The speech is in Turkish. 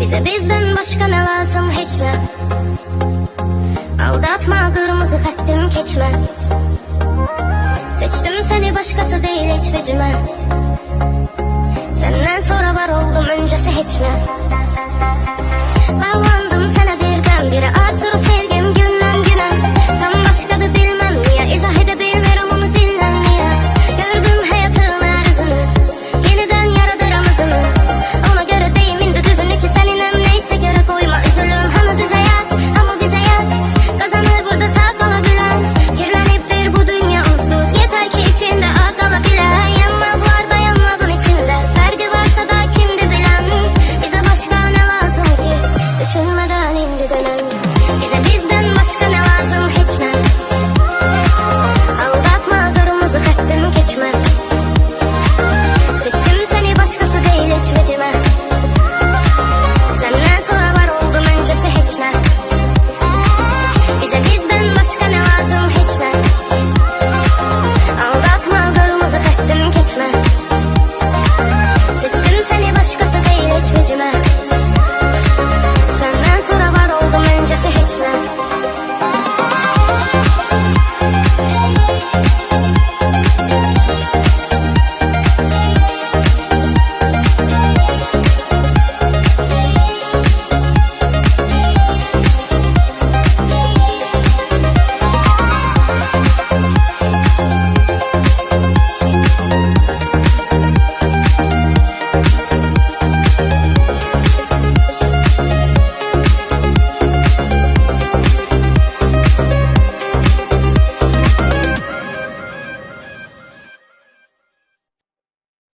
Bize bizden başka ne lazım, hiç ne. Aldatma, kırmızı xəttim keçmə. Seçtim seni, başkası değil hiç vecime. Senden sonra var oldum, öncesi hiç ne.